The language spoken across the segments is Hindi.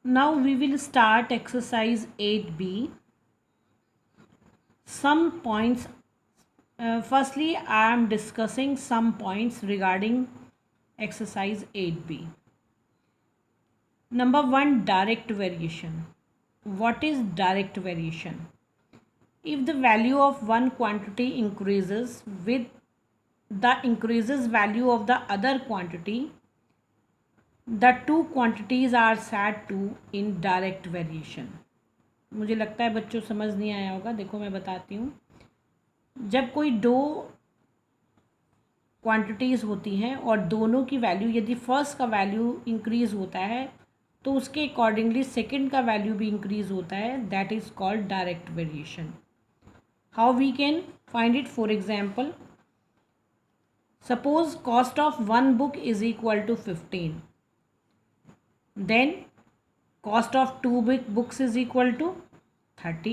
Now we will start exercise 8b. Some points. Firstly, I am discussing some points regarding exercise 8b. Number 1, direct variation. What is direct variation? If the value of one quantity increases with the increases value of the other quantity, the two quantities are said to in direct variation. मुझे लगता है बच्चों समझ नहीं आया होगा. देखो मैं बताती हूँ. जब कोई दो क्वांटिटीज़ होती हैं और दोनों की वैल्यू, यदि फर्स्ट का वैल्यू इंक्रीज़ होता है तो उसके अकॉर्डिंगली सेकंड का वैल्यू भी इंक्रीज़ होता है. That is called direct variation. How we can find it? For example, suppose cost of one book is equal to 15. Then cost of 2 books is equal to 30.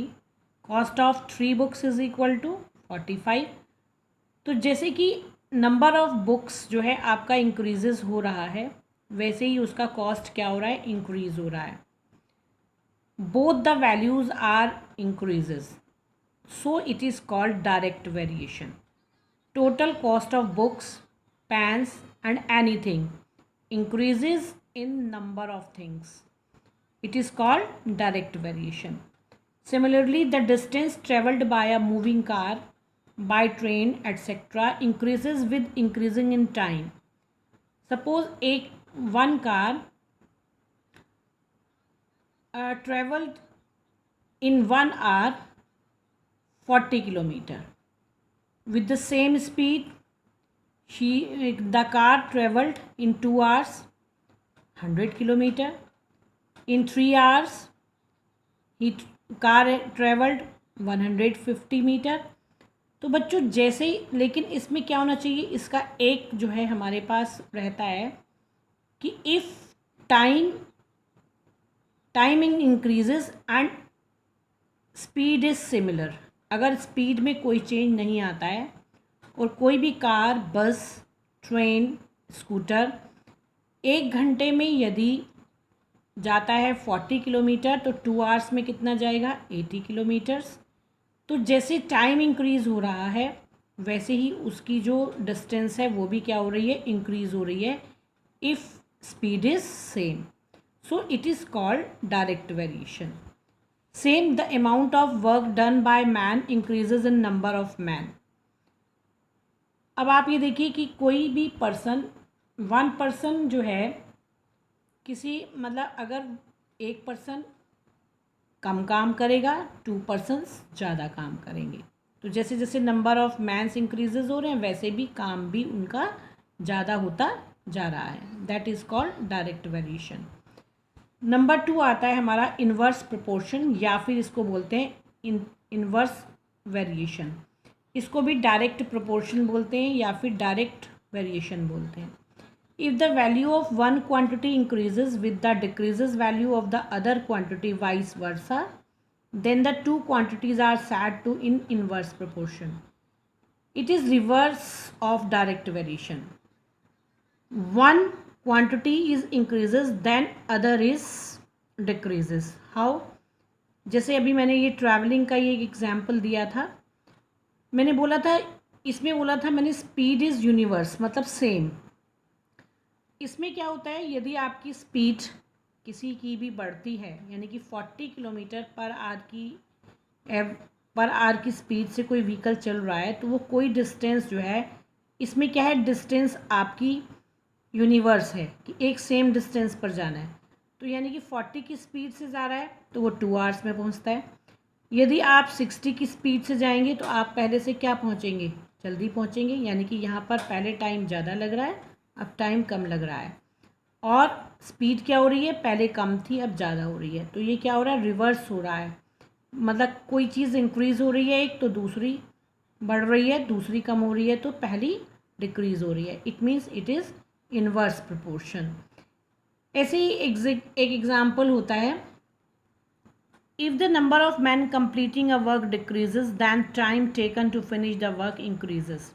cost of 3 books is equal to 45. तो जैसे कि नंबर ऑफ बुक्स जो है आपका इंक्रीजेज हो रहा है, वैसे ही उसका कॉस्ट क्या हो रहा है? इंक्रीज हो रहा है. Both the values are increases, so it is called direct variation. Total cost of books, pens and anything increases in number of things. It is called direct variation. Similarly, the distance traveled by a moving car, by train, etc. increases with increasing in time. Suppose one car traveled in 1 hour 40 kilometer. With the same speed, the car traveled in 2 hours 100 kilometer. In 3 hours, car traveled 150 metre. तो बच्चों जैसे ही, लेकिन इसमें क्या होना चाहिए? इसका एक जो है हमारे पास रहता है कि if timing increases and speed is similar. अगर स्पीड में कोई चेंज नहीं आता है और कोई भी कार, बस, ट्रेन, स्कूटर 1 घंटे में यदि जाता है 40 किलोमीटर, तो 2 आवर्स में कितना जाएगा? 80 किलोमीटर्स. तो जैसे टाइम इंक्रीज़ हो रहा है वैसे ही उसकी जो डिस्टेंस है वो भी क्या हो रही है? इंक्रीज़ हो रही है, if speed is same. So it is called direct variation. Same, the amount of work done by man increases in number of man. अब आप ये देखिए कि कोई भी पर्सन, वन पर्सन जो है किसी, मतलब अगर एक पर्सन कम काम करेगा, 2 पर्सन्स ज़्यादा काम करेंगे. तो जैसे जैसे नंबर ऑफ मैन्स इंक्रीजेज हो रहे हैं वैसे भी काम भी उनका ज़्यादा होता जा रहा है. That is called direct variation. Number 2 आता है हमारा इन्वर्स प्रोपोर्शन, या फिर इसको बोलते हैं इन्वर्स वेरिएशन. इसको भी डायरेक्ट प्रोपोर्शन बोलते हैं या फिर डायरेक्ट वेरिएशन बोलते हैं. If the value of one quantity increases with the decreases value of the other quantity, vice versa, then the two quantities are said to in inverse proportion. It is reverse of direct variation. One quantity is increases, then other is decreases. How? जैसे अभी मैंने ये ट्रैवलिंग का ये एग्जाम्पल दिया था, मैंने बोला था, इसमें बोला था मैंने स्पीड इज़ यूनिवर्स, मतलब सेम. इसमें क्या होता है? यदि आपकी स्पीड किसी की भी बढ़ती है, यानी कि 40 किलोमीटर पर आवर की स्पीड से कोई व्हीकल चल रहा है, तो वो कोई डिस्टेंस जो है, इसमें क्या है? डिस्टेंस आपकी यूनिवर्स है कि एक सेम डिस्टेंस पर जाना है. तो यानी कि 40 की स्पीड से जा रहा है तो वो 2 आवर्स में पहुंचता है. यदि आप 60 की स्पीड से जाएंगे तो आप पहले से क्या पहुंचेंगे? जल्दी पहुंचेंगे. यानी कि यहाँ पर पहले टाइम ज़्यादा लग रहा है, अब टाइम कम लग रहा है. और स्पीड क्या हो रही है? पहले कम थी, अब ज़्यादा हो रही है. तो ये क्या हो रहा है? रिवर्स हो रहा है. मतलब कोई चीज़ इंक्रीज़ हो रही है एक, तो दूसरी बढ़ रही है, दूसरी कम हो रही है तो पहली डिक्रीज़ हो रही है. It means it is inverse proportion. ऐसे ही एक एग्जाम्पल होता है, if the number of man completing a work decreases then time taken to finish the work increases.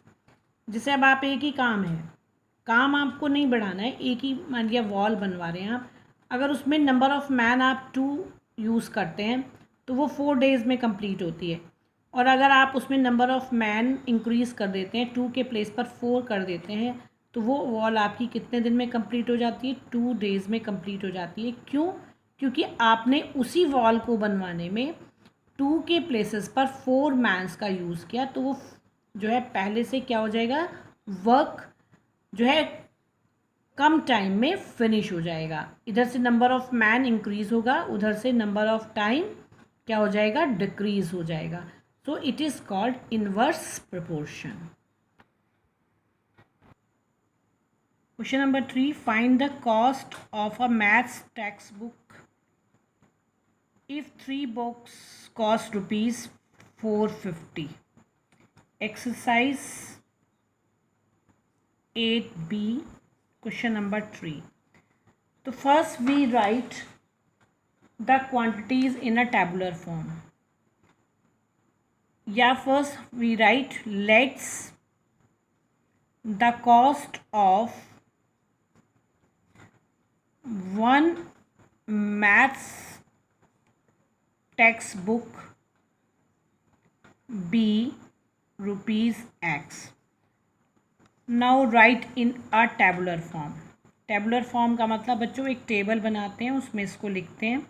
जैसे अब आप एक ही काम आपको नहीं बढ़ाना है, एक ही मान लिया वॉल बनवा रहे हैं आप, अगर उसमें नंबर ऑफ़ मैन आप 2 यूज़ करते हैं तो वो 4 डेज़ में कंप्लीट होती है, और अगर आप उसमें नंबर ऑफ़ मैन इंक्रीज़ कर देते हैं, 2 के प्लेस पर 4 कर देते हैं, तो वो वॉल आपकी कितने दिन में कंप्लीट हो जाती है? 2 डेज़ में कंप्लीट हो जाती है। क्यों? क्योंकि आपने उसी वॉल को बनवाने में 2 के प्लेसेस पर 4 मैन्स का यूज़ किया, तो वो जो है पहले से क्या हो जाएगा, वर्क जो है कम टाइम में फिनिश हो जाएगा। इधर से नंबर ऑफ़ मैन इंक्रीज़ होगा, उधर से नंबर ऑफ़ टाइम क्या हो जाएगा, डिक्रीज़ हो जाएगा। सो it is called inverse proportion. Question number 3, find the cost of a maths text book if 3 books cost rupees 450. Exercise 8B, question number 3. So first we write the quantities in a tabular form. Yeah, first we write let's the cost of one maths textbook be rupees X. Now write in a tabular form. Tabular form का मतलब बच्चों एक टेबल बनाते हैं, उसमें इसको लिखते हैं।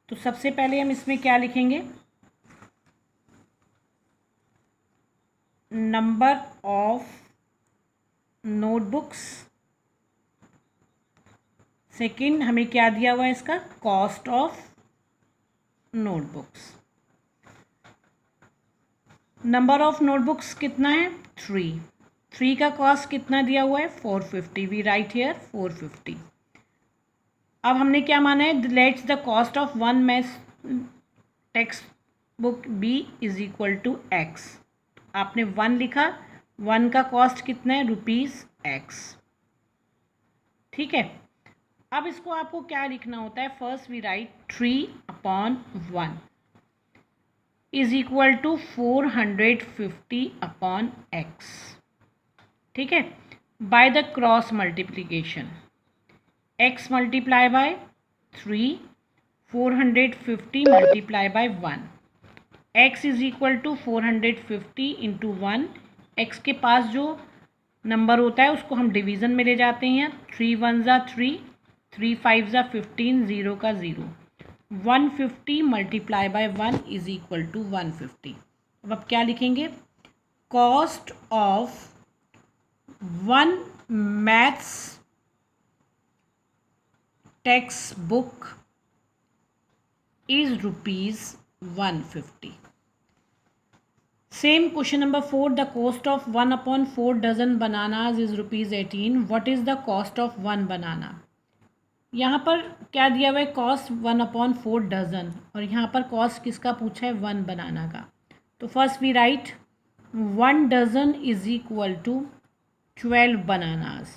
तो सबसे पहले हम इसमें क्या लिखेंगे, नंबर ऑफ नोटबुक्स। सेकंड हमें क्या दिया हुआ है इसका, cost of notebooks. Number of notebooks कितना है, 3 का कॉस्ट कितना दिया हुआ है, 450। We write here 450। अब हमने क्या माना है, let's the cost of one maths textbook be is equal to x. आपने 1 लिखा, 1 का कॉस्ट कितना है, रुपीज़ एक्स। ठीक है, अब इसको आपको क्या लिखना होता है, first we write 3/1 is equal to 450/x। ठीक है, by the cross multiplication, x multiply by 3, 450 multiply by 1, x is equal to 450 into 1। x के पास जो नंबर होता है उसको हम डिवीज़न में ले जाते हैं, 3 1 ज़ा 3, 3 5 ज़ा 15, 0 का 0। 150 multiply by 1 is equal to 150। अब क्या लिखेंगे, cost of one maths textbook is rupees 150। Same question number 4, the cost of 1/4 dozen bananas is rupees 18। What is the cost of 1 banana. यहाँ पर क्या दिया हुआ है, कॉस्ट 1/4 डजन, और यहाँ पर कॉस्ट किसका पूछा है, 1 बनाना का। तो first we write 1 dozen is equal to 12 bananas.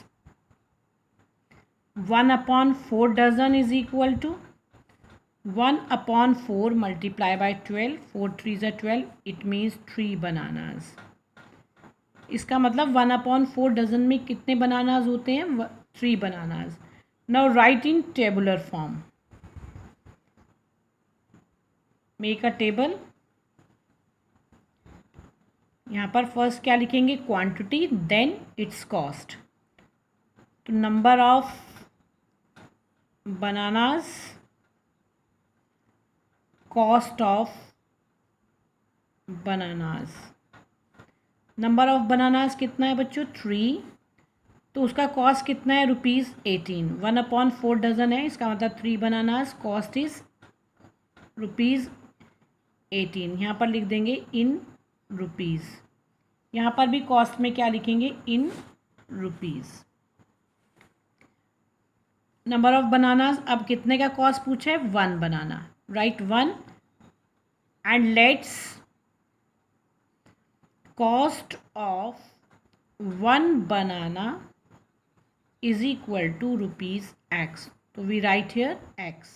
1/4 dozen is equal to 1/4 multiply by 12, 4 3 ज़ा 12, इट मीन्स 3 बनानाज। इसका मतलब 1/4 डजन में कितने बनानाज होते हैं, 3 bananas. Now right in tabular form, make a table. यहाँ पर फर्स्ट क्या लिखेंगे, क्वांटिटी, देन इट्स कॉस्ट। तो number of bananas, cost of bananas. Number of bananas कितना है बच्चों, 3, तो उसका कॉस्ट कितना है, रुपीज़ 18। 1/4 डजन है, इसका मतलब 3 बनानाज, कॉस्ट इज रुपीज़ 18। यहाँ पर लिख देंगे इन रुपीज़। यहाँ पर भी कॉस्ट में क्या लिखेंगे, in rupees. Number of bananas, अब कितने का कॉस्ट पूछा है, 1 banana, right 1, and let's cost of 1 banana is equal to rupees x. तो we write here x.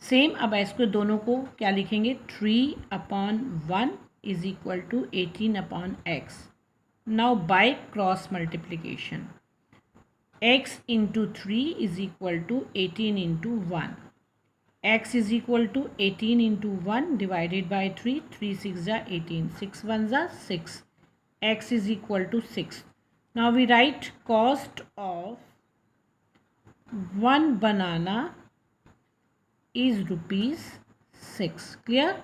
Same अब इसको दोनों को क्या लिखेंगे, 3/1 is equal to 18/x। Now by cross multiplication, x into 3 is equal to 18 into 1. X is equal to 18 into 1 divided by 3. 3 6 are 18. 6 1s are 6. X is equal to 6. Now we write cost of one banana is rupees 6. Clear?